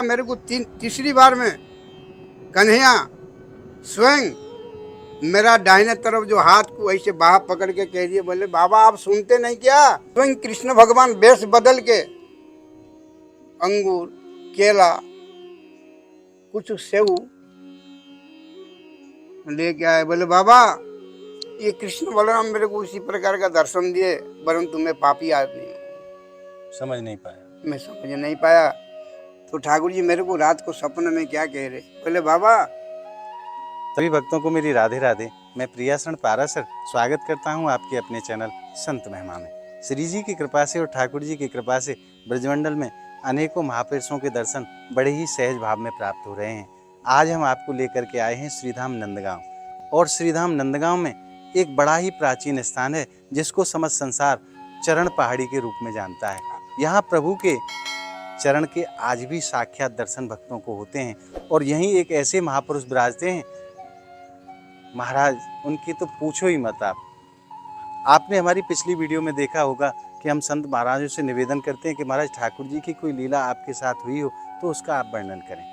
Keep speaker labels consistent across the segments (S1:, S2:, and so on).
S1: मेरे को तीसरी बार में कन्हैया स्वयं मेरा दाहिने तरफ जो हाथ को ऐसे बाह पकड़ के कह दिए, बोले बाबा आप सुनते नहीं क्या? स्वयं कृष्ण भगवान वेश बदल के अंगूर, केला, कुछ सेव लेके आए। बोले बाबा ये कृष्ण बलराम मेरे को उसी प्रकार का दर्शन दिए, परंतु मैं पापी आदमी हूँ।
S2: समझ नहीं पाया।
S1: मैं समझ नहीं पाया। तो ठाकुर जी मेरे को रात को सपने में क्या कह रहे? बोले बाबा।
S2: सभी भक्तों को मेरी राधे राधे। मैं प्रियासरण पारासर स्वागत करता हूं आपके अपने चैनल संत महिमा में। श्री जी की कृपा से और ठाकुर जी की कृपा से ब्रजमंडल में अनेकों महापुरुषों के दर्शन बड़े ही सहज भाव में प्राप्त हो रहे हैं। आज हम आपको लेकर के आए हैं श्रीधाम नंदगांव। और श्रीधाम नंदगांव में एक बड़ा ही प्राचीन स्थान है जिसको समस्त संसार चरण पहाड़ी के रूप में जानता है। यहाँ प्रभु के चरण के आज भी साक्षात दर्शन भक्तों को होते हैं। और यहीं एक ऐसे महापुरुष विराजते हैं महाराज, उनकी तो पूछो ही मत आप। आपने हमारी पिछली वीडियो में देखा होगा कि हम संत महाराजों से निवेदन करते हैं कि महाराज ठाकुर जी की कोई लीला आपके साथ हुई हो तो उसका आप वर्णन करें।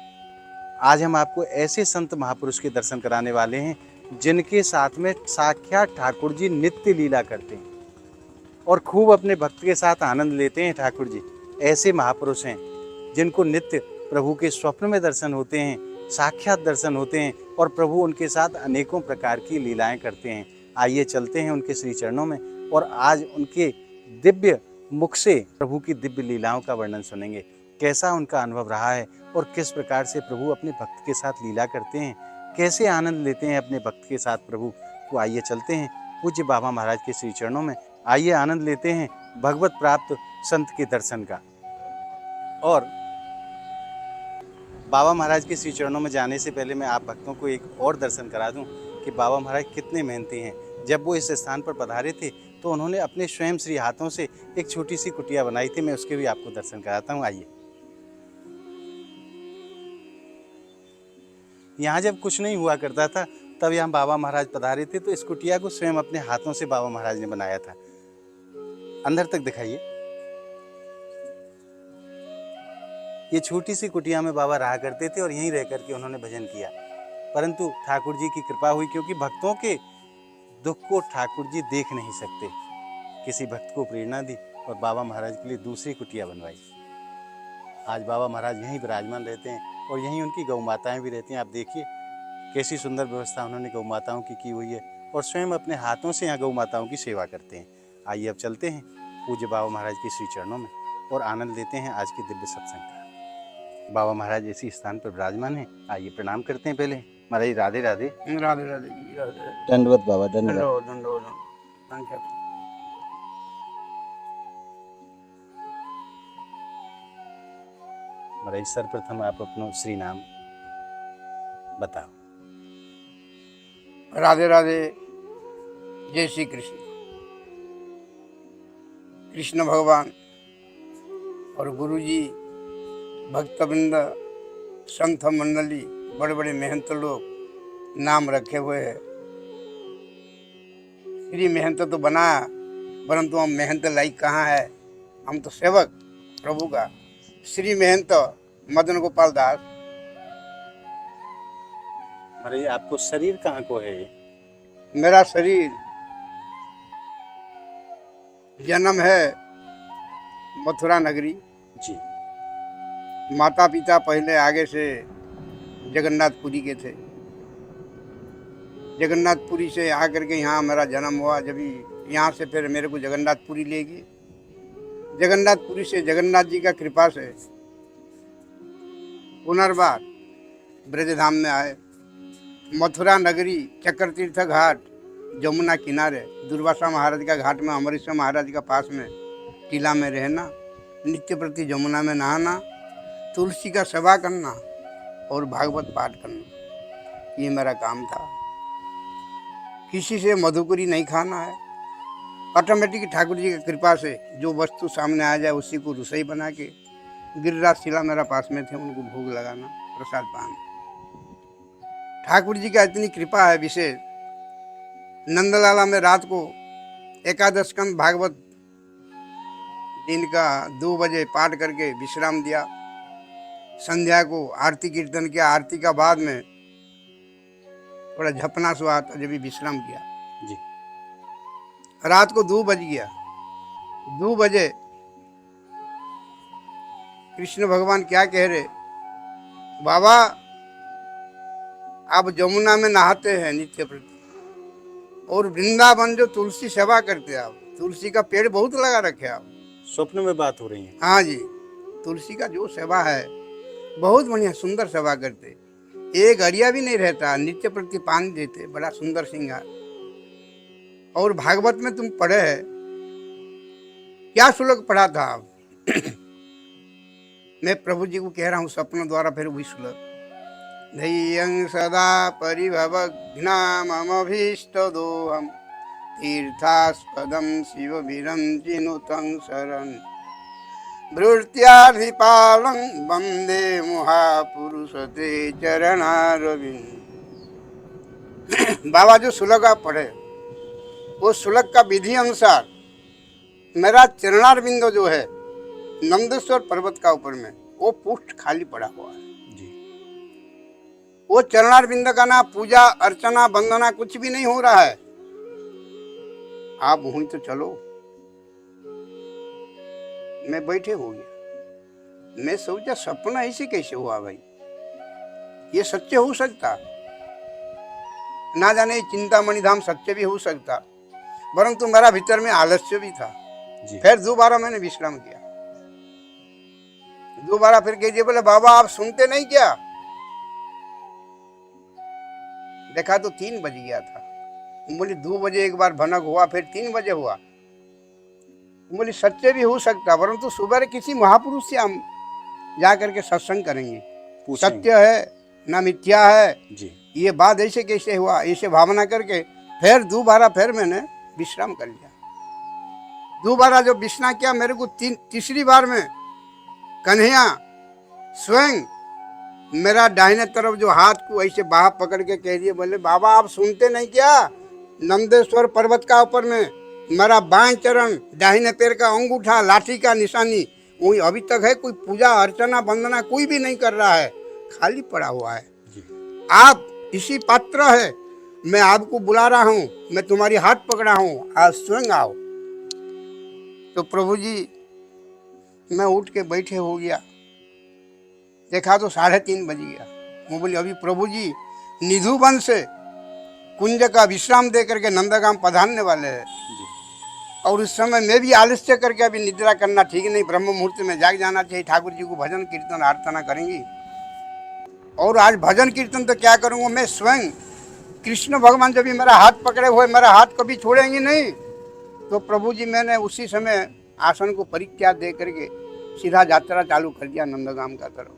S2: आज हम आपको ऐसे संत महापुरुष के दर्शन कराने वाले हैं जिनके साथ में साक्षात ठाकुर जी नित्य लीला करते हैं और खूब अपने भक्त के साथ आनंद लेते हैं। ठाकुर जी ऐसे महापुरुष हैं जिनको नित्य प्रभु के स्वप्न में दर्शन होते हैं, साक्षात दर्शन होते हैं और प्रभु उनके साथ अनेकों प्रकार की लीलाएं करते हैं। आइए चलते हैं उनके श्री चरणों में और आज उनके दिव्य मुख से प्रभु की दिव्य लीलाओं का वर्णन सुनेंगे। कैसा उनका अनुभव रहा है और किस प्रकार से प्रभु अपने भक्त के साथ लीला करते हैं, कैसे आनंद लेते हैं अपने भक्त के साथ प्रभु। तो आइए चलते हैं पूज्य बाबा महाराज के श्री चरणों में। आइए आनंद लेते हैं भगवत प्राप्त संत के दर्शन का। और बाबा महाराज के श्री चरणों में जाने से पहले मैं आप भक्तों को एक और दर्शन करा दूं कि बाबा महाराज कितने मेहनती हैं। जब वो इस स्थान पर पधारे थे तो उन्होंने अपने स्वयं श्री हाथों से एक छोटी सी कुटिया बनाई थी। मैं उसके भी आपको दर्शन कराता हूँ। आइए। यहाँ जब कुछ नहीं हुआ करता था तब यहाँ बाबा महाराज पधारे थे तो इस कुटिया को स्वयं अपने हाथों से बाबा महाराज ने बनाया था। अंदर तक दिखाइए। ये छोटी सी कुटिया में बाबा रहा करते थे और यहीं रह करके उन्होंने भजन किया। परंतु ठाकुर जी की कृपा हुई क्योंकि भक्तों के दुख को ठाकुर जी देख नहीं सकते। किसी भक्त को प्रेरणा दी और बाबा महाराज के लिए दूसरी कुटिया बनवाई। आज बाबा महाराज यहीं विराजमान रहते हैं और यहीं उनकी गौ माताएं भी रहती हैं। आप देखिए कैसी सुंदर व्यवस्था उन्होंने गौ माताओं की हुई है और स्वयं अपने हाथों से यहाँ गौ माताओं की सेवा करते हैं। आइए अब चलते हैं पूज्य बाबा महाराज के श्री चरणों में और आनंद लेते हैं आज के दिव्य सत्संग का। बाबा महाराज इसी स्थान पर विराजमान हैं। आइए प्रणाम करते हैं। पहले महाराज राधे राधे।
S1: राधे राधे।
S2: दंडवत बाबा, दंडवत। महाराज सर्वप्रथम आप अपना श्री नाम बताओ।
S1: राधे राधे। जय श्री कृष्ण। कृष्ण भगवान और गुरु जी, भक्तवृंद, संत मंडली, बड़े बड़े मेहनत लोग नाम रखे हुए हैं। श्री मेहनत तो बना, परंतु हम मेहनत लायक कहाँ है? हम तो सेवक प्रभु का। श्री मेहनत मदन गोपाल दास।
S2: अरे आपको शरीर कहाँ को है?
S1: मेरा शरीर जन्म है मथुरा नगरी
S2: जी।
S1: माता पिता पहले आगे से जगन्नाथपुरी के थे। जगन्नाथपुरी से आकर के यहाँ मेरा जन्म हुआ। जब यहाँ से फिर मेरे को जगन्नाथपुरी ले गई। जगन्नाथपुरी से जगन्नाथ जी का कृपा से पुनर्बार ब्रजधाम में आए। मथुरा नगरी, चक्र तीर्थ घाट, जमुना किनारे, दुर्वासा महाराज का घाट में, अमरीश्वर महाराज का पास में टीला में रहना, नित्य प्रति जमुना में नहाना, तुलसी का सेवा करना और भागवत पाठ करना, ये मेरा काम था। किसी से मधुकरी नहीं खाना है। ऑटोमेटिक ठाकुर जी की कृपा से जो वस्तु सामने आ जाए उसी को रसोई बना के, गिरिराज शिला मेरा पास में थे, उनको भोग लगाना, प्रसाद पान। ठाकुर जी का इतनी कृपा है विशेष। नंदलाला में रात को एकादश स्कंद भागवत दिन का 2 बजे पाठ करके विश्राम दिया। संध्या को आरती कीर्तन किया। आरती का बाद में थोड़ा झपना सुहा था, जब भी विश्राम किया।
S2: जी।
S1: रात को 2 बज गया। 2 बजे कृष्ण भगवान क्या कह रहे, बाबा आप जमुना में नहाते हैं नित्य प्रति, और वृंदावन जो तुलसी सेवा करते हैं आप, तुलसी का पेड़ बहुत लगा रखे आप।
S2: स्वप्न में बात हो रही है।
S1: हाँ जी, तुलसी का जो सेवा है बहुत बढ़िया सुंदर सेवा करते, एक अरिया भी नहीं रहता, नित्य प्रति पानी देते, बड़ा सुंदर श्रृंगार। और भागवत में तुम पढ़े है, क्या श्लोक पढ़ा था आप? मैं प्रभु जी को कह रहा हूँ सपनों द्वारा, फिर वही श्लोक, धैर्यं सदा परिभवघ्ना मम भीष्ट दोहम तीर्थास्पदं शिव विरंजिनुतं शरण भृत्याधिपालं वंदे महापुरुष ते चरणारविंद। बाबा जो श्लोक आप पढ़े, वो श्लोक का विधि अनुसार मेरा चरणारविंद जो है नंदेश्वर पर्वत का ऊपर में, वो पुष्ट खाली पड़ा हुआ है
S2: जी।
S1: वो चरणारविंद का ना पूजा अर्चना वंदना कुछ भी नहीं हो रहा है। आप वहीं तो चलो। मैं बैठे हो गया, मैं सोचा सपना ऐसे कैसे हुआ भाई, ये सच्चे हो सकता, ना जाने चिंतामणि धाम सच्चे भी हो सकता, परंतु मेरा भीतर में आलस्य भी था
S2: जी।
S1: फिर दोबारा मैंने विश्राम किया। दोबारा फिर कहिए, बोले बाबा आप सुनते नहीं क्या? देखा तो 3 बज गया था। बोली 2 बजे एक बार भनक हुआ, फिर 3 बजे हुआ। बोली सच्चे भी हो सकता, परंतु सुबह किसी महापुरुष से हम जा करके सत्संग करेंगे, सत्य है ना मिथ्या है
S2: जी।
S1: ये बात ऐसे कैसे हुआ, ऐसे भावना करके फिर दोबारा फिर मैंने विश्राम कर लिया। दोबारा जब विश्राम किया, मेरे को तीसरी बार में कन्हैया स्वयं मेरा दाहिने तरफ जो हाथ को ऐसे बाह पकड़ के कह दिए, बोले बाबा आप सुनते नहीं क्या, नंदेश्वर पर्वत का ऊपर में मेरा बाएं चरण दाहिने पैर का अंगूठा लाठी का निशानी वही अभी तक है, कोई पूजा अर्चना वंदना कोई भी नहीं कर रहा है, खाली पड़ा हुआ है। आप इसी पात्र है, मैं आपको बुला रहा हूँ, मैं तुम्हारी हाथ पकड़ा हूँ, आज स्वयं आओ। तो प्रभु जी मैं उठ के बैठे हो गया, देखा तो 3:30 बज गया। मैं बोली अभी प्रभु जी निधुवन से कुंज का विश्राम दे करके नंदगाम पधारने वाले हैं, और उस समय मैं भी आलस्य करके अभी निद्रा करना ठीक नहीं, ब्रह्म मुहूर्त में जाग जाना चाहिए। ठाकुर जी को भजन कीर्तन आराधना करेंगी, और आज भजन कीर्तन तो क्या करूँगा मैं स्वयं, कृष्ण भगवान जब भी मेरा हाथ पकड़े हुए, मेरा हाथ कभी छोड़ेंगे नहीं। तो प्रभु जी मैंने उसी समय आसन को परित्याग दे करके सीधा यात्रा चालू कर दिया नंदगाम का तरफ।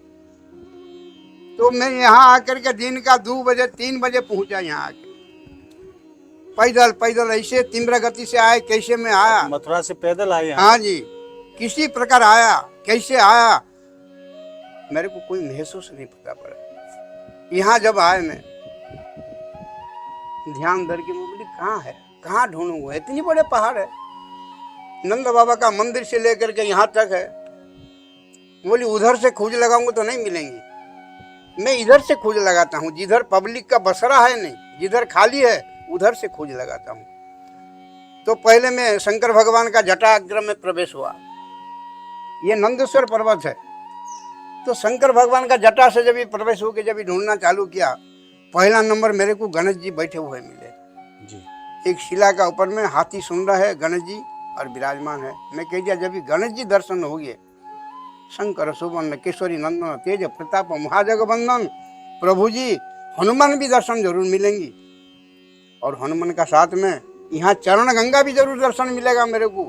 S1: तो मैं यहाँ आकर के दिन का 2 बजे 3 बजे पहुंचा यहाँ आके, पैदल पैदल ऐसे तीव्र गति से आए, कैसे मैं आया,
S2: मथुरा से पैदल आए?
S1: हाँ जी, किसी प्रकार आया, कैसे आया मेरे को कोई महसूस नहीं पता पड़ा। यहाँ जब आए मैं ध्यान धर के, मैं बोली कहाँ है, कहाँ ढूंढूंगा, इतनी बड़े पहाड़ है, नंद बाबा का मंदिर से लेकर के यहाँ तक है। बोली उधर से खोज लगाऊंगा तो नहीं मिलेंगी, मैं इधर से खोज लगाता हूँ, जिधर पब्लिक का बसरा है नहीं, जिधर खाली है उधर से खोज लगाता हूँ। तो पहले मैं शंकर भगवान का जटाग्रह में प्रवेश हुआ, ये नंदेश्वर पर्वत है। तो शंकर भगवान का जटा से जब प्रवेश होकर जब ढूंढना चालू किया, पहला नंबर मेरे को गणेश जी बैठे हुए मिले
S2: जी।
S1: एक शिला का ऊपर में हाथी सुन रहा है, गणेश जी और विराजमान है। मैं कह दिया जब गणेश जी दर्शन हो गए, शंकर सुवर्ण केशरी नंदन तेज प्रताप महाजगबंदन, प्रभु जी हनुमान भी दर्शन जरूर मिलेंगी, और हनुमान का साथ में यहाँ चरण गंगा भी जरूर दर्शन मिलेगा मेरे को।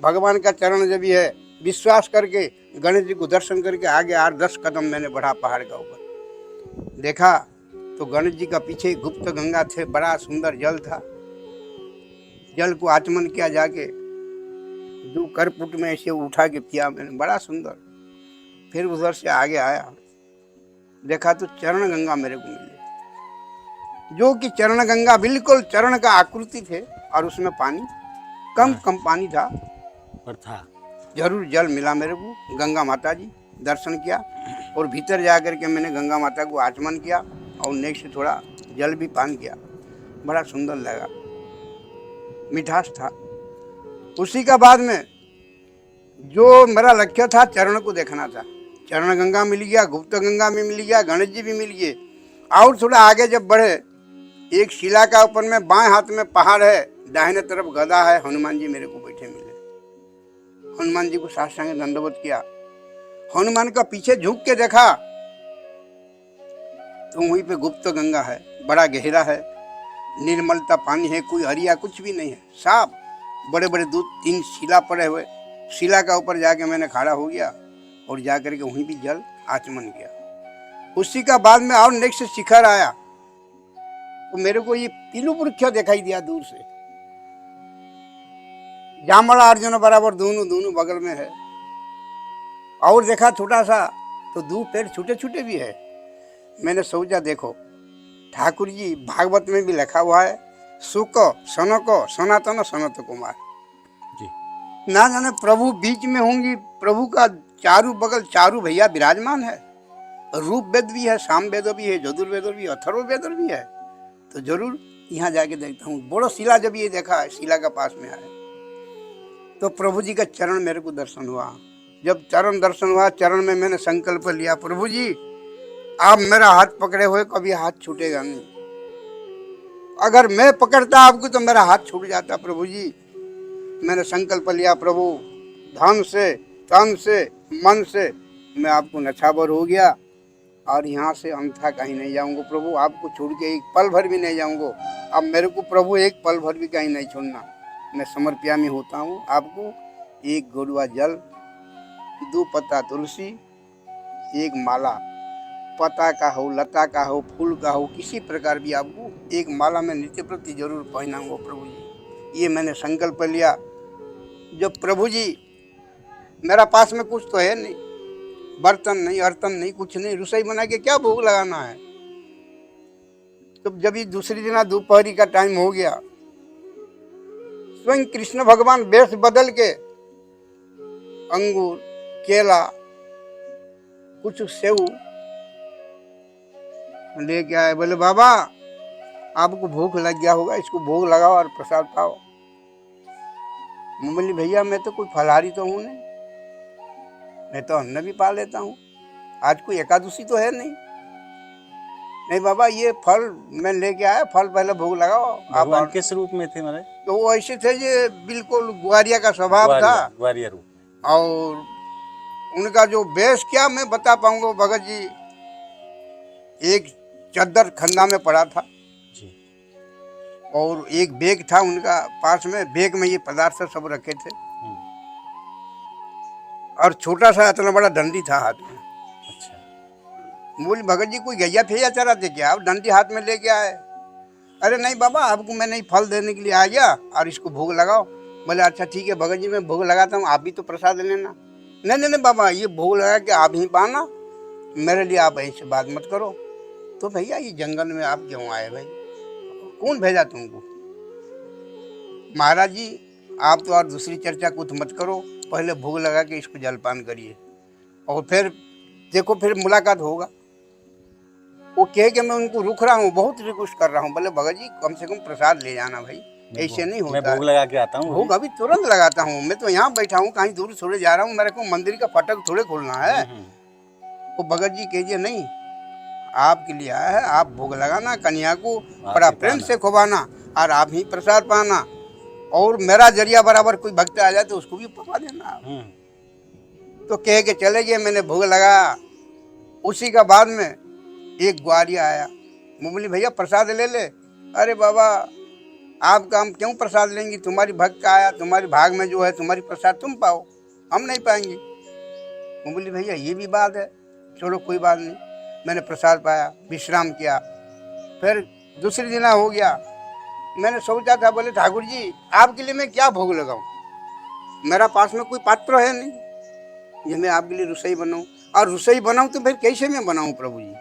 S1: भगवान का चरण जब भी है, विश्वास करके गणेश जी को दर्शन करके आगे 8-10 कदम मैंने बढ़ा पहाड़ का ऊपर, देखा तो गणेश जी का पीछे गुप्त गंगा थे, बड़ा सुंदर जल था। जल को आचमन किया, जाके 2 करपुट में ऐसे उठा के पिया मैंने, बड़ा सुंदर। फिर उधर से आगे आया, देखा तो चरण गंगा मेरे को मिले, जो कि चरण गंगा बिल्कुल चरण का आकृति थे, और उसमें पानी कम पानी था,
S2: पर था
S1: जरूर जल मिला मेरे को। गंगा माता जी दर्शन किया, और भीतर जा कर के मैंने गंगा माता को आचमन किया और नेक्स्ट थोड़ा जल भी पान किया। बड़ा सुंदर लगा, मिठास था। उसी का बाद में जो मेरा लक्ष्य था चरण को देखना था, चरण गंगा मिल गया, गुप्त गंगा में मिल गया, गणेश जी भी मिल गए। और थोड़ा आगे जब बढ़े, एक शिला का ऊपर में बाएं हाथ में पहाड़ है, दाहिने तरफ गदा है, हनुमान जी मेरे को बैठे मिले। हनुमान जी को साष्टांग दंडवत किया। हनुमान का पीछे झुक के देखा तो वहीं पे गुप्त गंगा है, बड़ा गहरा है, निर्मलता पानी है, कोई हरिया कुछ भी नहीं है, साफ बड़े बड़े दूध 3 शिला पड़े हुए। शिला का ऊपर जाके मैंने खड़ा हो गया और जाकर के वहीं भी जल आचमन किया। उसी का बाद में और नेक्स्ट शिखर आया तो मेरे को ये पीलू वृक्ष दिखाई दिया दूर से, जामड़ा अर्जुन बराबर दोनों बगल में है। और देखा छोटा सा तो 2 पेड़ छोटे छोटे भी है। मैंने सोचा देखो ठाकुर जी भागवत में भी लिखा हुआ है, सुक सनक सनातन सनत कुमार
S2: जी।
S1: ना जाने प्रभु बीच में होंगी, प्रभु का चारों बगल चारों भैया विराजमान है। रूप वेद भी है, साम वेद भी है, यजुर्वेद भी, अथर्व वेद भी है। तो जरूर यहाँ जाके देखता हूँ। बड़ो शिला जब ये देखा, शिला का पास में आया तो प्रभु जी का चरण मेरे को दर्शन हुआ। जब चरण दर्शन हुआ, चरण में मैंने संकल्प लिया, प्रभु जी आप मेरा हाथ पकड़े हुए कभी हाथ छूटेगा नहीं। अगर मैं पकड़ता आपको तो मेरा हाथ छूट जाता। प्रभु जी मैंने संकल्प लिया, प्रभु धन से तन से मन से मैं आपको नछावर हो गया और यहाँ से अंथा कहीं नहीं जाऊंगा। प्रभु आपको छोड़ के एक पल भर भी नहीं जाऊंगा। अब मेरे को प्रभु एक पल भर भी कहीं नहीं छोड़ना। मैं समर्प्यामी होता हूँ आपको। 1 गरुआ जल, 2 पत्ता तुलसी, 1 माला, पता का हो, लता का हो, फूल का हो, किसी प्रकार भी आपको 1 माला में नित्य प्रति जरूर पहनाऊंगा प्रभु जी। ये मैंने संकल्प लिया। जब प्रभु जी मेरा पास में कुछ तो है नहीं, बर्तन नहीं, अर्तन नहीं, कुछ नहीं, रसोई बना के क्या भोग लगाना है। तो जब ये दूसरी दिन दोपहरी का टाइम हो गया, स्वयं कृष्ण भगवान वेश बदल के अंगूर, केला, कुछ सेव लेके आए। बोले बाबा आपको भूख लग गया होगा, इसको भोग लगाओ और प्रसाद पाओ। मैं बोली भैया मैं तो कोई फलाहारी तो हूँ नहीं, मैं तो अन्न भी पा लेता हूँ, आज कोई एकादशी तो है नहीं। नहीं बाबा ये फल मैं लेके आया, फल पहले भोग लगाओ।
S2: भगवान किस रूप में थे महाराज?
S1: तो वो ऐसे थे जे बिल्कुल ग्वारिया का स्वभाव था,
S2: ग्वारिया रूप।
S1: और उनका जो वेश क्या मैं बता पाऊंगा भगत जी। एक चद्दर खन्ना में पड़ा था
S2: जी।
S1: और एक बैग था उनका पास में, बैग में ये पदार्थ सब रखे थे और छोटा सा इतना बड़ा डंडी था हाथ में।
S2: अच्छा।
S1: बोली भगत जी कोई गैया फेया चराते क्या, आप डंडी हाथ में लेके आए? अरे नहीं बाबा आपको मैं नहीं फल देने के लिए आ गया और इसको भोग लगाओ। बोले अच्छा ठीक है भगत जी मैं भोग लगाता हूँ, आप भी तो प्रसाद लेना। नहीं नहीं नहीं बाबा ये भोग लगा के आप ही पाना, मेरे लिए आप ऐसे बात मत करो। तो भैया ये जंगल में आप क्यों आए भाई, कौन भेजा तुमको? महाराज जी आप तो और दूसरी चर्चा कुछ मत करो, पहले भोग लगा के इसको जलपान करिए और फिर देखो फिर मुलाकात होगा। वो कहे कि मैं उनको रुक रहा हूँ, बहुत रिक्वेस्ट कर रहा हूँ। बोले भगत जी कम से कम प्रसाद ले जाना भाई, ऐसे नहीं होता।
S2: मैं भोग लगा के आता हूँ,
S1: भोग अभी तुरंत लगाता हूँ, मैं तो यहाँ बैठा हूँ, कहीं दूर थोड़े जा रहा हूँ, मेरे को मंदिर का फटक थोड़े खोलना है। वो भगत जी कहिए नहीं आपके लिए आया है, आप भोग लगाना, कन्या को बड़ा प्रेम से खुवाना और आप ही प्रसाद पाना, और मेरा जरिया बराबर कोई भक्त आ जाए तो उसको भी पका देना। तो कह के चले गए, मैंने भोग लगाया। उसी का बाद में एक ग्वारिया आया, मैं बोली भैया प्रसाद ले ले। अरे बाबा आपका हम क्यों प्रसाद लेंगे, तुम्हारी भक्त का आया, तुम्हारे भाग में जो है तुम्हारी प्रसाद तुम पाओ, हम नहीं पाएंगे। मैं बोली भैया ये भी बात है, चलो कोई बात नहीं। मैंने प्रसाद पाया, विश्राम किया। फिर दूसरी दिन हो गया, मैंने सोचा था बोले ठाकुर जी आपके लिए मैं क्या भोग लगाऊं, मेरा पास में कोई पात्र है नहीं, ये मैं आपके लिए रसोई बनाऊं, और रसोई बनाऊं तो फिर कैसे मैं बनाऊं प्रभु जी?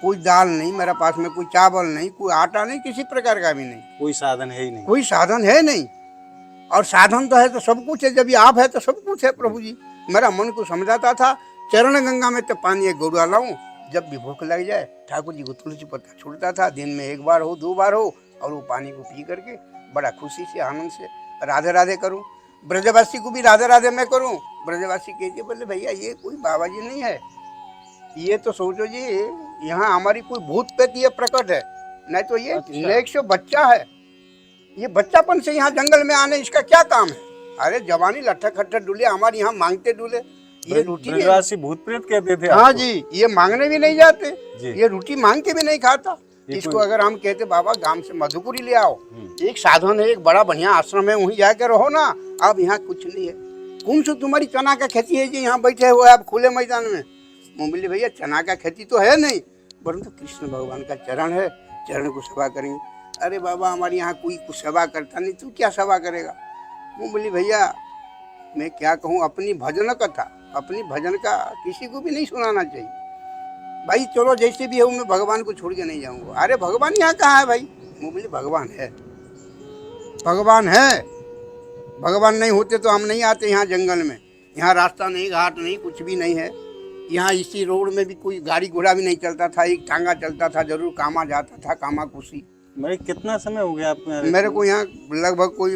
S1: कोई दाल नहीं मेरा पास में, कोई चावल नहीं, कोई आटा नहीं, किसी प्रकार का भी नहीं,
S2: कोई साधन है ही नहीं।
S1: कोई साधन है नहीं, और साधन तो है तो सब कुछ है, जब ये आप है तो सब कुछ है प्रभु जी। मेरा मन को समझाता था चरण गंगा में तो पानी एक गोड़ा लाऊं, जब भी भूख लग जाए ठाकुर जी को तुलसी पत्ता छूटता था, दिन में एक बार हो 2 बार हो, और वो पानी को पी करके बड़ा खुशी से आनंद से राधे राधे करूं। ब्रजवासी को भी राधे राधे मैं करूं। ब्रजवासी कहते बोले भैया ये कोई बाबा जी नहीं है, ये तो सोचो जी यहाँ हमारी कोई भूत प्रेत ये प्रकट है, नहीं तो ये नेक से बच्चा है। ये बच्चापन से यहाँ जंगल में आने इसका क्या काम है? अरे जवानी लट्ठा खट्टा डुले, हमारे यहाँ मांगते डुले, ये रोटी
S2: ब्रजवासी भूत प्रेत कहते थे
S1: हाँ
S2: आपको?
S1: जी, ये मांगने भी नहीं जाते,
S2: जी।
S1: ये रोटी मांग के भी नहीं खाता। इसको अगर हम कहते बाबा गांव से मधुपुरी ले आओ, एक साधन है, एक बड़ा बढ़िया आश्रम है, वहीं जाके रहो ना। अब यहाँ कुछ नहीं है। कौन सी तुम्हारी चना का खेती है जी यहाँ बैठे हुए आप खुले मैदान में? बोले भैया चना का खेती तो है नहीं, परंतु कृष्ण भगवान का चरण है, चरण को सेवा करेंगे। अरे बाबा हमारे यहाँ कोई कुछ सेवा करता नहीं, तू क्या सेवा करेगा? वो बोली भैया मैं क्या कहूँ, अपनी भजन कथा, अपनी भजन का किसी को भी नहीं सुनाना चाहिए भाई। चलो जैसे भी है मैं भगवान को छोड़ के नहीं जाऊंगा। अरे भगवान यहाँ कहाँ है भाई? वो बोले भगवान है, भगवान है। भगवान नहीं होते तो हम नहीं आते यहाँ जंगल में। यहाँ रास्ता नहीं, घाट नहीं, कुछ भी नहीं है। यहाँ इसी रोड में भी कोई गाड़ी घोड़ा भी नहीं चलता था, एक टांगा चलता था जरूर, कामा जाता था, कामा खुशी।
S2: मेरे कितना समय हो गया आपको?
S1: मेरे को यहाँ लगभग कोई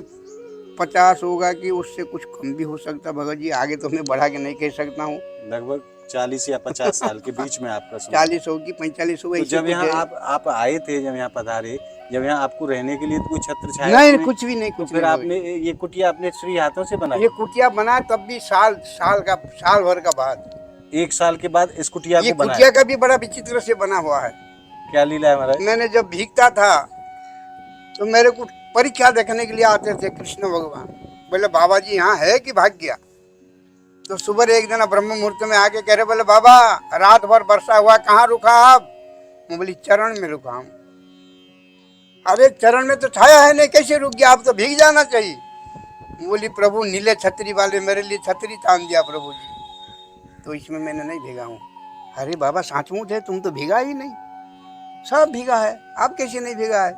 S1: 50 होगा कि उससे कुछ कम भी हो सकता भगत जी, आगे तो मैं बढ़ा के नहीं कह सकता हूँ।
S2: लगभग 40 या 50 साल के बीच में आपका समय।
S1: 40 होगी, 45 होगी।
S2: तो जब यहाँ आप आए थे, जब यहाँ पधारे, जब यहाँ आपको रहने के लिए तो कोई छत्र छाया
S1: नहीं, कुछ भी नहीं, कुछ
S2: फिर
S1: नहीं।
S2: आपने ये कुटिया अपने श्री हाथों से बनाई?
S1: ये कुटिया बना तब भी साल भर का बाद,
S2: 1 साल के बाद इस कुटिया
S1: ये
S2: को बनाया।
S1: कुटिया का भी बड़ा विचित्र से बना हुआ है।
S2: क्या लीला है महाराज?
S1: मैंने जब भीगता था तो मेरे को परीक्षा देखने के लिए आते थे कृष्ण भगवान। बोले बाबा जी यहाँ है कि भाग गया? तो सुबह एक दिन ब्रह्म मुहूर्त में आके कह रहे, बोले बाबा रात भर वर्षा हुआ, कहाँ रुका आप? मैं बोली चरण में रुका हूँ। अरे चरण में तो छाया है नहीं, कैसे रुक गया? आप तो भीग जाना चाहिए। बोली प्रभु नीले छतरी वाले मेरे लिए छतरी तान दिया प्रभु जी, तो इसमें मैंने नहीं भीगा हूँ। अरे बाबा सचमुच है, तुम तो भीगा ही नहीं, सब भीगा है, आप कैसे नहीं भीगा है?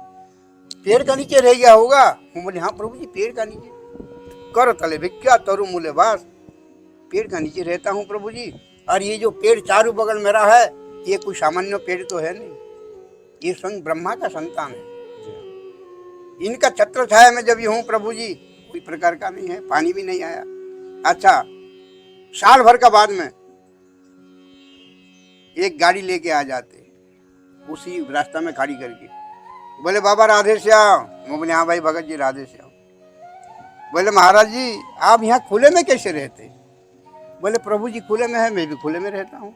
S1: पेड़ का नीचे रह गया होगा। वो बोले हाँ प्रभु जी पेड़ का नीचे, कर तले भिक्या तरु मूले बास, पेड़ का नीचे रहता हूँ प्रभु जी। और ये जो पेड़ चारों बगल मेरा है, ये कोई सामान्य पेड़ तो है नहीं, ये स्वयं ब्रह्मा का संतान है। इनका छत्र छाया में जब ये हूँ प्रभु जी, कोई प्रकार का नहीं है, पानी भी नहीं आया। अच्छा साल भर का बाद में एक गाड़ी लेके आ जाते, उसी रास्ता में खड़ी करके, बोले बाबा राधे श्याम। मैं बोले हाँ भाई भगत जी राधे श्याम। बोले महाराज जी आप यहाँ खुले में कैसे रहते? बोले प्रभु जी खुले में है, मैं भी खुले में रहता हूँ।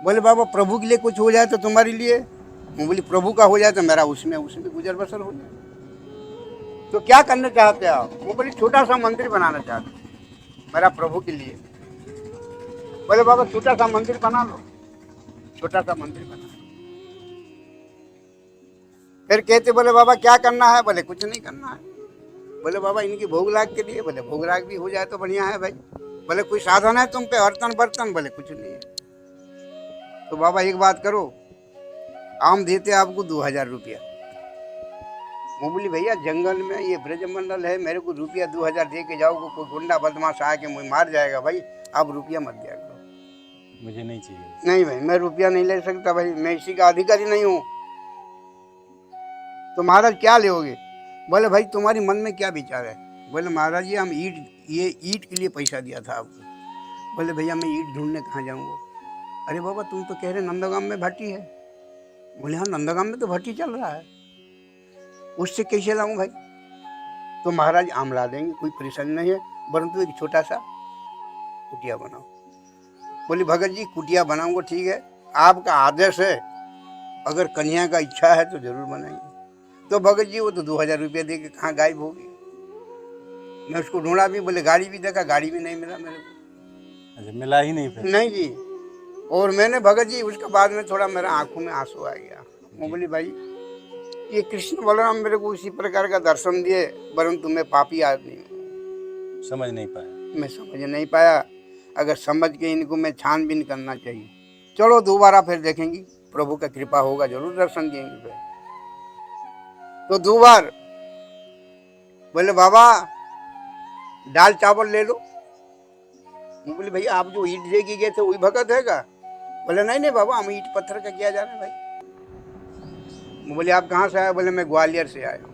S1: बोले बाबा प्रभु के लिए कुछ हो जाए तो तुम्हारे लिए? मैं बोली प्रभु का हो जाए तो मेरा उसमें गुजर बसर हो जाए। तो क्या करना चाहते आप? वो बोली छोटा सा मंदिर बनाना चाहते मेरा प्रभु के लिए। बोले बाबा छोटा सा मंदिर बना लो, छोटा सा मंदिर बना। फिर कहते बोले बाबा क्या करना है? बोले कुछ नहीं करना है। बोले बाबा इनकी भोग लाग के लिए? बोले भोग लाग भी हो जाए तो बढ़िया है भाई। बोले कोई साधन है तुम पे, बर्तन बर्तन? बोले कुछ नहीं है। तो बाबा एक बात करो, आम देते आपको 2000 रुपया। वो बोली भैया जंगल में ये ब्रजमंडल है, मेरे को रुपया 2000 दे के जाओगे, कोई गुंडा बदमाश आके मुझे मार जाएगा भाई, आप रुपया मत दिया करो।
S2: मुझे नहीं चाहिए।
S1: नहीं भाई मैं रुपया नहीं ले सकता भाई, मैं इसी का अधिकारी नहीं हूँ। तो महाराज क्या लोगे? बोले भाई तुम्हारी मन में क्या विचार है? बोले महाराज जी हम ईट के लिए पैसा दिया था आपको। बोले भैया मैं ईट ढूंढने कहाँ जाऊँगा? अरे बाबा तुम तो कह रहे नंदगाम में भट्टी है। बोले हाँ नंदगाम में तो भट्टी चल रहा है, उससे कैसे लाऊं भाई? तो महाराज आम ला देंगे, कोई परेशानी नहीं है, परंतु एक छोटा सा कुटिया बनाओ। बोली भगत जी कुटिया बनाऊंगा, ठीक है आपका आदेश है, अगर कन्या का इच्छा है तो जरूर बनाएंगे। तो भगत जी वो तो 2000 रुपया दे के कहाँ गायब हो गई। मैं उसको ढूंढा भी, बोले गाड़ी भी देखा, गाड़ी भी नहीं मिला मेरे को।
S2: अच्छा मिला ही नहीं फिर? नहीं
S1: जी। और मैंने भगत जी उसके बाद में थोड़ा मेरा आंखों में आंसू आ गया। मैं बोली भाई ये कृष्ण बलराम मेरे को इसी प्रकार का दर्शन दिए, परंतु मैं पापी आदमी हूँ,
S2: समझ नहीं पाया। मैं
S1: समझ नहीं पाया। अगर समझ के इनको मैं छानबीन करना चाहिए। चलो दोबारा फिर देखेंगे, प्रभु का कृपा होगा जरूर दर्शन देंगे फिर। तो 2 बार बोले बाबा दाल चावल ले लो। मैं बोले भैया आप जो ईंट दे के गए थे वही भगत है का? बोले नहीं नहीं बाबा, हम ईंट पत्थर का किया जाना भाई। मैं बोले आप कहाँ से आए? बोले मैं ग्वालियर से आया हूँ।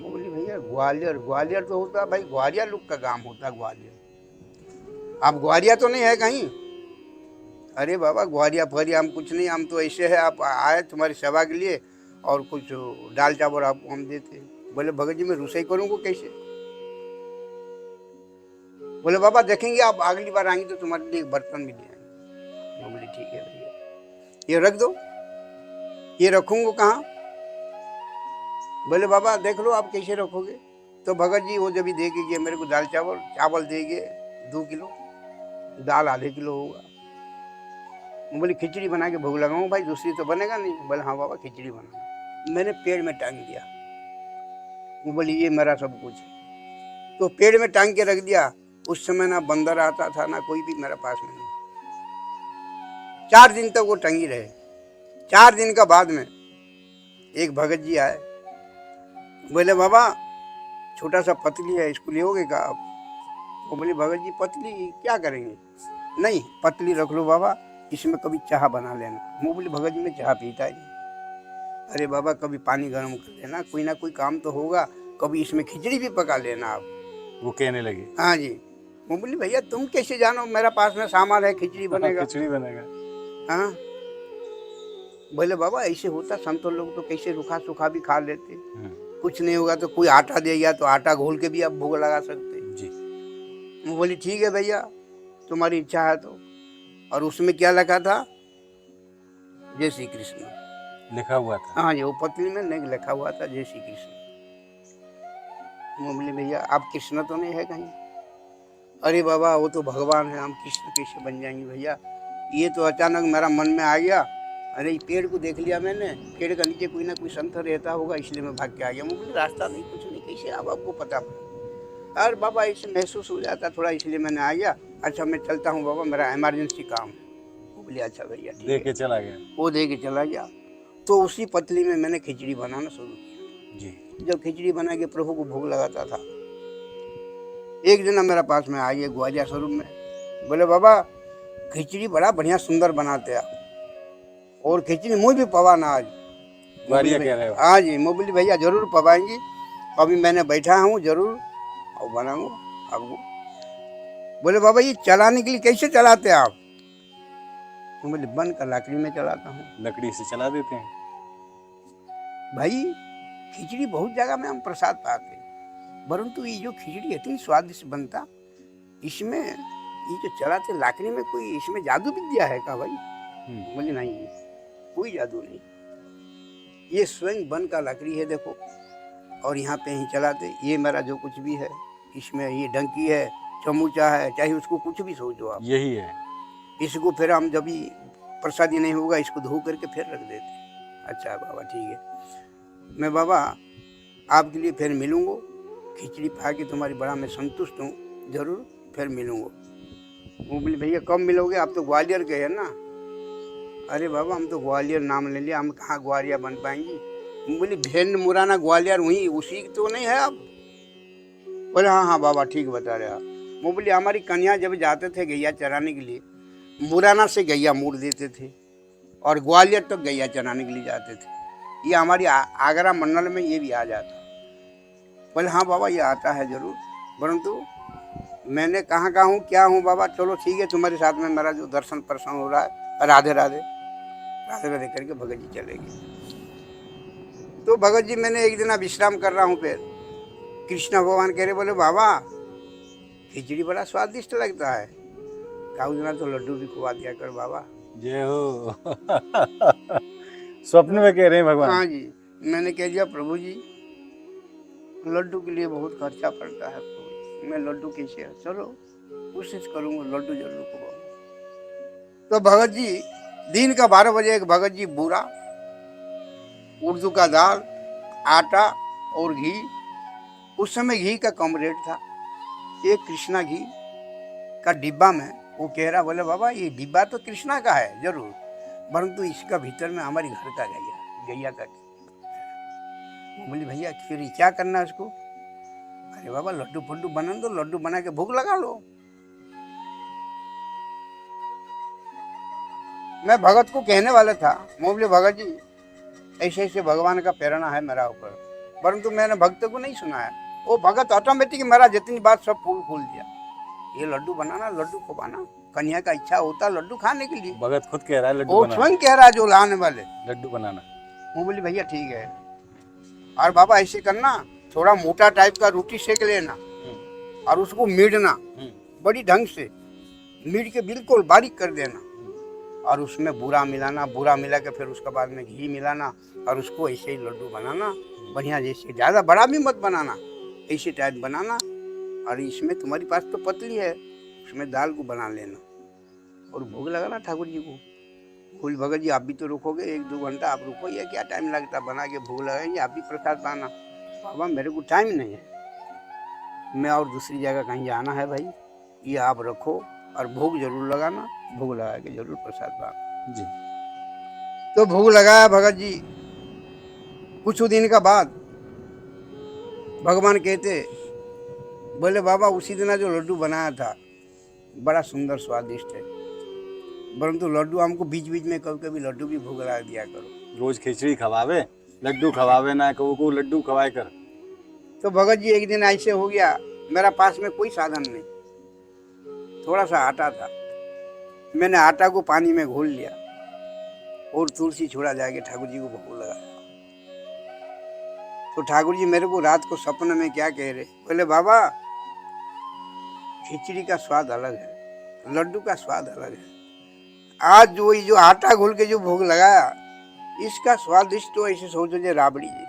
S1: मैं बोली भैया ग्वालियर, ग्वालियर तो होता भाई, ग्वालियर लोग का काम होता ग्वालियर, आप ग्वालियर तो नहीं है कहीं? अरे बाबा ग्वालियर फरिया हम कुछ नहीं, हम तो ऐसे है, आप आए तुम्हारी सेवा के लिए और कुछ दाल चावल आपको हम देते। बोले भगत जी मैं रसोई करूँगा कैसे? बोले बाबा देखेंगे आप अगली बार आएंगे तो तुम्हारे लिए एक बर्तन भी ले आएंगे। मैं बोली ठीक है भैया, ये रख दो। ये रखूंगा कहाँ? बोले बाबा देख लो आप कैसे रखोगे। तो भगत जी वो जब भी दे के गए मेरे को दाल चावल, चावल दे गए 2 किलो, दाल आधे किलो होगा। मैं बोली खिचड़ी बना के भोग लगाऊं भाई, दूसरी तो बनेगा नहीं। बोले हाँ बाबा खिचड़ी बना। मैंने पेड़ में टांग दिया। वो बोली ये मेरा सब कुछ है। तो पेड़ में टांग के रख दिया। उस समय ना बंदर आता था ना कोई भी मेरे पास में नहीं। 4 दिन तक वो टंगी रहे। 4 दिन का बाद में एक भगत जी आए। बोले बाबा छोटा सा पतली है, इसको लेओगे का आप? वो बोले भगत जी पतली क्या करेंगे? नहीं पतली रख लो बाबा, इसमें कभी चाह बना लेना। मैं बोली भगत जी मैं चाह पीता ही नहीं। अरे बाबा कभी पानी गर्म कर लेना, कोई ना कोई काम तो होगा, कभी इसमें खिचड़ी भी पका लेना आप।
S2: वो कहने लगे
S1: हाँ जी। मैं बोली भैया तुम कैसे जानो मेरा पास में सामान है, खिचड़ी बनेगा।
S2: खिचड़ी बनेगा।
S1: हाँ। बोले बाबा ऐसे होता, संतों लोग तो कैसे रूखा सूखा भी खा लेते, कुछ नहीं होगा तो कोई आटा दे गया तो आटा घोल के भी आप भोग लगा सकते जी। मैं बोली ठीक है भैया तुम्हारी इच्छा है तो। और उसमें क्या लिखा था? जय श्री कृष्ण
S2: लिखा हुआ था।
S1: हाँ जी, वो पतली में नहीं लिखा हुआ था जय श्री कृष्ण। मैं बोली भैया आप कृष्ण तो नहीं है कहीं? अरे बाबा वो तो भगवान है, हम कृष्ण कैसे बन जाएंगे भैया? ये तो अचानक मेरा मन में आ गया। अरे पेड़ को देख लिया मैंने, पेड़ के नीचे कोई ना कोई संत रहता होगा इसलिए मैं भाग के आ गया। मैं बोली रास्ता नहीं कुछ नहीं, कैसे अब आपको पता पड़ा? अरे बाबा ऐसे महसूस हो जाता थोड़ा इसलिए मैंने आ गया। अच्छा मैं चलता हूँ बाबा, मेरा इमरजेंसी काम है। वो बोले अच्छा भैया ठीक है।
S2: दे के चला गया।
S1: वो दे के चला गया। तो उसी पतली में मैंने खिचड़ी बनाना शुरू किया जी। जब खिचड़ी बना के प्रभु को भोग लगाता था, एक दिन मेरे पास में आइए ग्वालियर स्वरूप में, बोले बाबा खिचड़ी बड़ा बढ़िया सुंदर बनाते आप, और खिचड़ी मुझ भी पवाना आज।
S2: ग्वालियर कह रहे हो?
S1: हाँ जी। मैं बोली भैया जरूर पवाएंगी, अभी मैंने बैठा हूँ जरूर और बनाऊंगा आपको। बोले बाबा ये चलाने के लिए कैसे चलाते आप? मैं बोले बन कर लकड़ी में चलाता हूँ।
S2: लकड़ी से चला देते हैं
S1: भाई खिचड़ी बहुत जगह में हम प्रसाद पाते हैं, परंतु ये जो खिचड़ी इतनी स्वादिष्ट बनता, इसमें ये जो चलाते लकड़ी में कोई इसमें जादू विद्या है का भाई? बोले नहीं कोई जादू नहीं, ये स्वयं बन का लकड़ी है देखो, और यहाँ पे ही चलाते। ये मेरा जो कुछ भी है इसमें, ये डंकी है, चमूचा है, चाहे उसको कुछ भी सोचो आप, यही है। इसको फिर हम जब भी प्रसादी नहीं होगा इसको धो करके फिर रख देते। अच्छा बाबा ठीक है, मैं बाबा आपके लिए फिर मिलूँगा, खिचड़ी खा के तुम्हारी बड़ा मैं संतुष्ट हूँ, जरूर फिर मिलूँगा। वो बोले भैया कब मिलोगे? आप तो ग्वालियर गए हैं ना। अरे बाबा हम तो ग्वालियर नाम ले लिया, हम कहाँ ग्वालियर बन पाएंगी। बोली भिंड मुराना ग्वालियर वहीं उसी तो नहीं है आप? बोले हाँ हाँ बाबा ठीक बता रहे आप। वो बोली हमारी कन्या जब जाते थे गैया चराने के लिए, मुराना से गैया मोड़ देते थे और ग्वालियर तक गैया चराने के लिए जाते थे। ये हमारी आगरा मंडल में ये भी आ जाता। बोले हाँ बाबा ये आता है जरूर, परंतु मैंने कहाँ का हूँ क्या हूँ बाबा? चलो ठीक है तुम्हारे साथ में मेरा जो दर्शन प्रसन्न हो रहा है, राधे राधे राधे राधे करके भगत जी चले गए। तो भगत जी मैंने एक दिन विश्राम कर रहा हूँ, फिर कृष्ण भगवान कह रहे, बोले बाबा खिचड़ी बड़ा स्वादिष्ट लगता है, काऊ दिन तो लड्डू भी खुआ दिया कर बाबा। जय हो।
S2: स्वप्न में कह रहे हैं भगवान?
S1: हाँ जी। मैंने कह दिया प्रभु जी लड्डू के लिए बहुत खर्चा पड़ता है प्रभु जी, मैं लड्डू कैसे, चलो कोशिश करूँगा लड्डू जरूर खुआऊँ। तो भगत जी दिन का 12 बजे एक भगत जी बूरा उर्दू का दाल, आटा और घी, उस समय घी का कम रेट था, एक कृष्णा घी का डिब्बा में वो कह रहा, बोले बाबा ये डिब्बा तो कृष्णा का है जरूर, परंतु इसका भीतर में हमारी घर का गैया का। बोली भैया फिर क्या करना है उसको? अरे बाबा लड्डू फड्डू बना दो, लड्डू बना के भूख लगा लो। मैं भगत को कहने वाला था, मैं बोले भगत जी ऐसे ऐसे भगवान का प्रेरणा है मेरा ऊपर, परंतु मैंने भक्त को नहीं सुनाया। वो भगत ऑटोमेटिक मेरा जितनी बात सब फूल खोल दिया, ये लड्डू बनाना, लड्डू खुबाना, कन्या का इच्छा होता लड्डू खाने के लिए।
S2: भगत खुद कह रहा है लड्डू
S1: वो
S2: बनाना,
S1: स्वयं कह रहा है जो लाने वाले,
S2: लड्डू बनाना।
S1: वो बोली भैया ठीक है, और बाबा ऐसे करना, थोड़ा मोटा टाइप का रोटी सेक लेना और उसको मीडना बड़ी ढंग से, मीड के बिल्कुल बारीक कर देना और उसमें बूरा मिलाना, बूरा मिला के फिर उसके बाद में घी मिलाना और उसको ऐसे ही लड्डू बनाना बढ़िया, जैसे ज़्यादा बड़ा भी मत बनाना, ऐसे टाइप बनाना। और इसमें तुम्हारी पास तो पतली है, उसमें दाल को बना लेना और भोग लगाना ठाकुर जी को। बोल भगत जी आप भी तो रुकोगे 1-2 घंटा, आप रुको, ये क्या टाइम लगता, बना के भोग लगाएंगे, आप भी प्रसाद पाना। बाबा मेरे को टाइम नहीं है, मैं और दूसरी जगह कहीं जाना है भाई, ये आप रखो और भोग जरूर लगाना, भोग लगा के जरूर प्रसाद पाना
S2: जी।
S1: तो भोग लगाया भगत जी। कुछ दिन का बाद भगवान कहते, बोले बाबा उसी दिन जो लड्डू बनाया था बड़ा सुंदर स्वादिष्ट है, परंतु लड्डू हमको बीच बीच में कभी कभी लड्डू भी भोग लगा दिया करो।
S2: रोज खिचड़ी खवावे, लड्डू खवावे ना, को लड्डू खवाए कर।
S1: तो भगत जी एक दिन ऐसे हो गया, मेरा पास में कोई साधन नहीं, थोड़ा सा आटा था, मैंने आटा को पानी में घोल लिया और तुलसी छोड़ा जाके ठाकुर जी को भोग लगाया। तो ठाकुर जी मेरे को रात को सपने में क्या कह रहे, बोले बाबा खिचड़ी का स्वाद अलग है, लड्डू का स्वाद अलग है, आज जो आटा घोल के जो भोग लगाया इसका स्वादिष्ट तो ऐसे सोचो जो राबड़ी जी।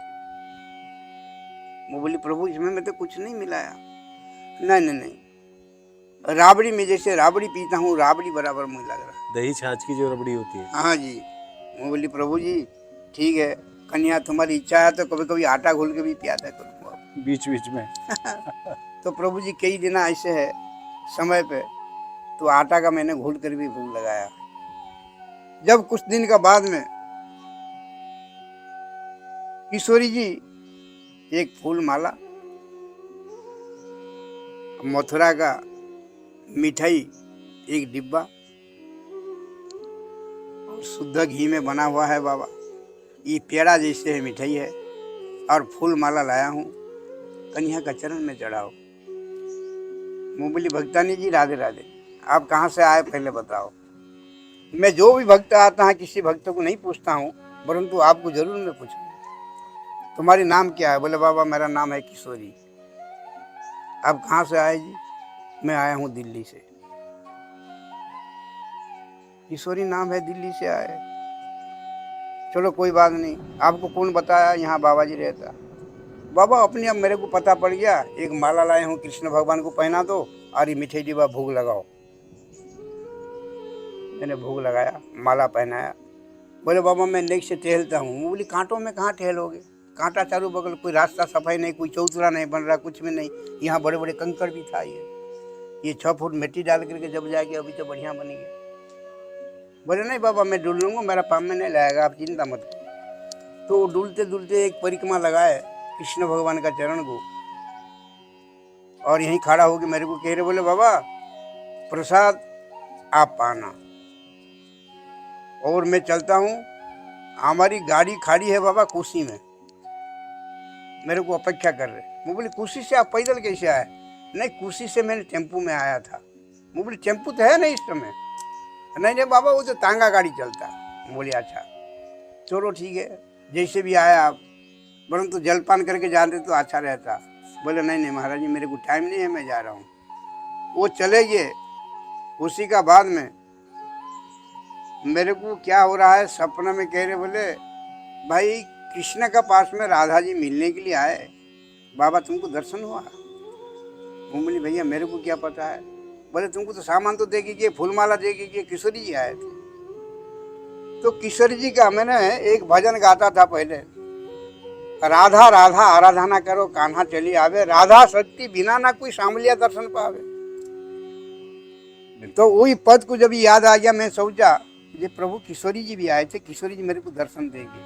S1: मैं बोली प्रभु इसमें मैं तो कुछ नहीं मिलाया। नहीं नहीं नहीं, राबड़ी में जैसे राबड़ी पीता हूँ राबड़ी बराबर मुझे लग रहा है,
S2: दही छाछ की जो रबड़ी होती है।
S1: हाँ जी। मैं बोली प्रभु जी ठीक है, कन्या तुम्हारी इच्छा है तो कभी कभी आटा घोल के भी पियादा करूँगा
S2: बीच बीच में।
S1: तो प्रभु जी कई दिन ऐसे है समय पे, तो आटा का मैंने घोल कर भी भोग लगाया। जब कुछ दिन का बाद में किशोरी जी एक फूल माला, मथुरा का मिठाई एक डिब्बा और शुद्ध घी में बना हुआ है बाबा, ये पेड़ा जैसे है मिठाई है, और फूल माला लाया हूँ, कन्या का चरण में चढ़ाओ। मैं बोली भक्तानी जी राधे राधे, आप कहाँ से आए पहले बताओ। मैं जो भी भक्त आता है किसी भक्त को नहीं पूछता हूँ, परंतु आपको जरूर मैं पूछूँ तुम्हारी नाम क्या है। बोले बाबा मेरा नाम है किशोरी। आप कहाँ से आए जी? मैं आया हूँ दिल्ली से। किशोरी नाम है, दिल्ली से आए, चलो कोई बात नहीं, आपको कौन बताया यहाँ बाबा जी रहता। बाबा अपने अब मेरे को पता पड़ गया, एक माला लाए हूँ कृष्ण भगवान को पहना दो और ये मिठाई डिब्बा भोग लगाओ। मैंने भोग लगाया, माला पहनाया। बोले बाबा मैं नेक से टहलता हूँ। बोली कांटों में कहाँ टहलोगे, कांटा चारों बगल, कोई रास्ता सफाई नहीं, कोई चौतरा नहीं बन रहा, कुछ भी नहीं, यहाँ बड़े बड़े कंकड़ भी था, ये 6 फुट मिट्टी डाल करके जब जाके अभी तो बढ़िया बनी गया। बोले नहीं बाबा मैं डूल लूँगा, मेरा पाम में नहीं लाएगा, आप चिंता मत करो। तो डूलते डूलते एक परिक्रमा लगाए कृष्ण भगवान का चरण को, और यहीं खड़ा होकर मेरे को कह रहे, बोले बाबा प्रसाद आप पाना। और मैं चलता हूँ, हमारी गाड़ी खड़ी है बाबा कुशी में, मेरे को अपेक्षा कर रहे। मैं बोली कुशी से आप पैदल कैसे आए? नहीं कुशी से मैंने टेम्पू में आया था। मैं बोली टेम्पू तो है नहीं इस समय। नहीं नहीं बाबा वो तो तांगा गाड़ी चलता है। बोली अच्छा चलो ठीक है, जैसे भी आया आप, परंतु जलपान करके जाते तो अच्छा रहता। बोले नहीं नहीं महाराज जी मेरे को टाइम नहीं है, मैं जा रहा हूँ। वो चले गए। उसी का बाद में मेरे को क्या हो रहा है, सपना में कह रहे, बोले भाई कृष्ण का पास में राधा जी मिलने के लिए आए, बाबा तुमको दर्शन हुआ? मैं बोली भैया मेरे को क्या पता है। बोले तुमको तो सामान तो देगी कि फूल माला देगी कि किशोरी जी आए थे। तो किशोरी जी का मैंने एक भजन गाता था पहले, राधा राधा आराधना करो कान्हा चली आवे, राधा शक्ति बिना ना कोई सांवलिया दर्शन पावे। तो वही पद को जब याद आ गया, मैं सोचा ये प्रभु किशोरी जी भी आए थे, किशोरी जी मेरे को दर्शन देंगे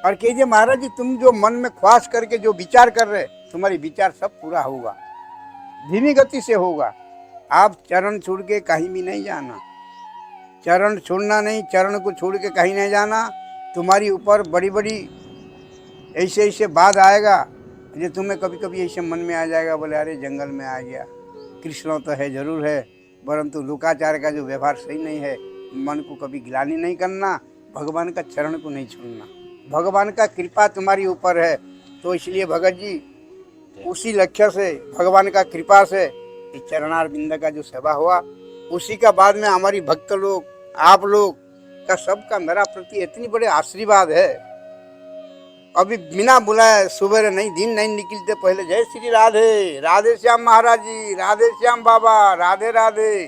S1: और कहिए महाराज जी तुम जो मन में ख्वास करके जो विचार कर रहे, तुम्हारी विचार सब पूरा होगा, धीमी गति से होगा, आप चरण छोड़ के कहीं भी नहीं जाना। चरण छोड़ना नहीं, चरण को छोड़ के कहीं नहीं जाना। तुम्हारी ऊपर बड़ी बड़ी ऐसे ऐसे बात आएगा जो तुम्हें कभी कभी ऐसे मन में आ जाएगा, बोले अरे जंगल में आ गया। कृष्ण तो है, जरूर है, परंतु लोकाचार का जो व्यवहार सही नहीं है। मन को कभी गिलानी नहीं करना, भगवान का चरण को नहीं छोड़ना। भगवान का कृपा तुम्हारी ऊपर है, तो इसलिए भगत जी उसी लक्ष्य से, भगवान का कृपा से इस चरणार बिंद का जो सेवा हुआ, उसी का बाद में हमारी भक्त लोग, आप लोग का, सबका मेरा प्रति इतनी बड़े आशीर्वाद है। अभी बिना बुलाए सुबह नहीं, दिन नहीं निकलते पहले जय श्री राधे, राधे श्याम महाराज जी, राधे श्याम बाबा, राधे राधे।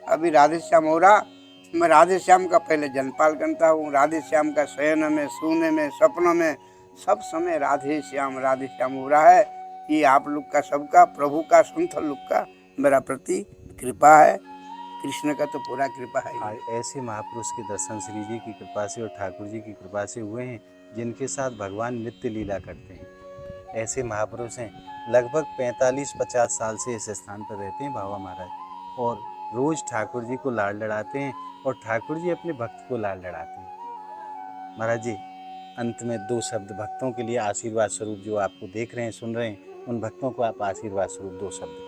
S1: अभी राधे श्याम हो रहा, मैं राधे श्याम का पहले जनपाल करता हूँ। राधे श्याम का शयन में, सोने में, सपनों में, सब समय राधे श्याम हो रहा है। ये आप लोग का, सबका, प्रभु का, संत लोग का मेरा प्रति कृपा है। कृष्ण का तो पूरा कृपा है।
S2: आज ऐसे महापुरुष के दर्शन श्री जी की कृपा से और ठाकुर जी की कृपा से हुए हैं, जिनके साथ भगवान नित्य लीला करते हैं। ऐसे महापुरुष हैं, लगभग 45-50 साल से इस स्थान पर रहते हैं बाबा महाराज, और रोज ठाकुर जी को लाड लड़ाते हैं और ठाकुर जी अपने भक्त को लाड लड़ाते हैं। महाराज जी, अंत में 2 शब्द भक्तों के लिए आशीर्वाद स्वरूप, जो आपको देख रहे हैं, सुन रहे हैं, उन भक्तों को आप आशीर्वाद स्वरूप 2 शब्द।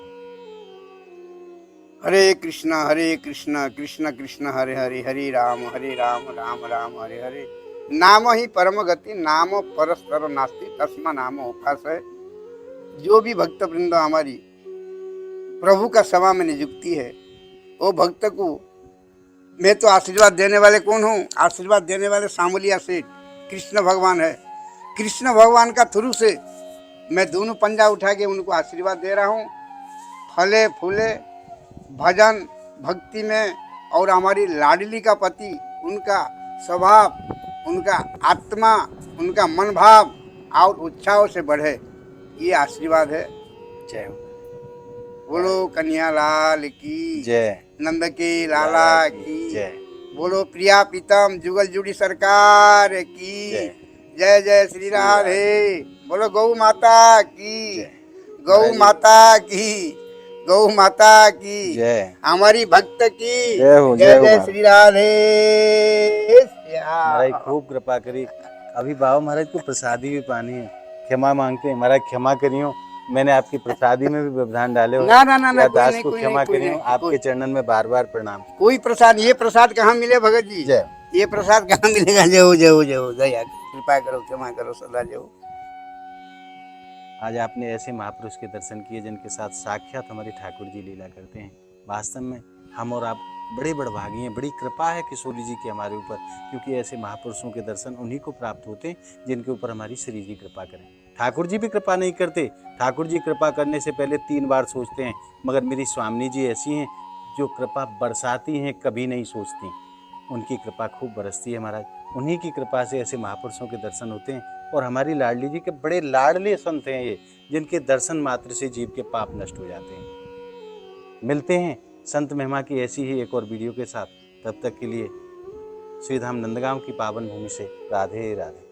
S1: हरे कृष्णा कृष्ण कृष्ण हरे हरे, हरे राम राम राम हरे हरे। नाम ही परम गति, नाम परस्पर नास्ति, तस्मा नाम उपासय। जो भी भक्त वृंद हमारी प्रभु का सभा में नियुक्ति है, वो भक्त को मैं तो आशीर्वाद देने वाले कौन हूँ? आशीर्वाद देने वाले सामुलिया सेठ कृष्ण भगवान है। कृष्ण भगवान का थ्रू से मैं दोनों पंजा उठा के उनको आशीर्वाद दे रहा हूँ। फले फूले भजन भक्ति में, और हमारी लाडली का पति, उनका स्वभाव, उनका आत्मा, उनका मन भाव और उत्साह से बढ़े, ये आशीर्वाद है।
S2: जय हो।
S1: बोलो कन्हैया लाल की
S2: जय,
S1: नंद के लाला की
S2: जय।
S1: बोलो प्रिया प्रीतम जुगल जुड़ी सरकार की जय। जय श्री राधे। बोलो गौ माता की, गौ माता की, गौ माता की
S2: जय।
S1: हमारी भक्त की
S2: जय हो,
S1: जय। जय श्री राधे।
S2: महाराज खूब कृपा करी। अभी बाबा महाराज को प्रसादी भी पानी है, क्षमा मांगते हैं। महाराज क्षमा करियो, मैंने आपकी प्रसादी में भी व्यवधान डाले हो।
S1: ना ना ना, ना
S2: दास को क्षमा करियो, आपके चरणन में बार बार प्रणाम।
S1: कोई प्रसाद, ये प्रसाद कहाँ मिले भगत जी?
S2: जय।
S1: ये प्रसाद कहाँ मिलेगा? जय हो जय हो जय हो, दया कृपा करो, क्षमा करो, सदा जय हो।
S2: आज आपने ऐसे महापुरुष के दर्शन किए जिनके साथ साक्षात हमारे ठाकुर जी लीला करते हैं। वास्तव में हम और आप बड़े बड़भागी हैं, बड़ी कृपा है किशोरी जी की हमारे ऊपर, क्योंकि ऐसे महापुरुषों के दर्शन उन्हीं को प्राप्त होते हैं जिनके ऊपर हमारी श्री जी कृपा करें। ठाकुर जी भी कृपा नहीं करते, ठाकुर जी कृपा करने से पहले 3 बार सोचते हैं, मगर मेरी स्वामिनी जी ऐसी हैं जो कृपा बरसाती हैं, कभी नहीं सोचती। उनकी कृपा खूब बरसती है महाराज। उन्हीं की कृपा से ऐसे महापुरुषों के दर्शन होते हैं, और हमारी लाडली जी के बड़े लाडले संत हैं ये, जिनके दर्शन मात्र से जीव के पाप नष्ट हो जाते हैं। मिलते हैं संत महिमा की ऐसी ही एक और वीडियो के साथ। तब तक के लिए श्रीधाम नंदगांव की पावन भूमि से राधे राधे।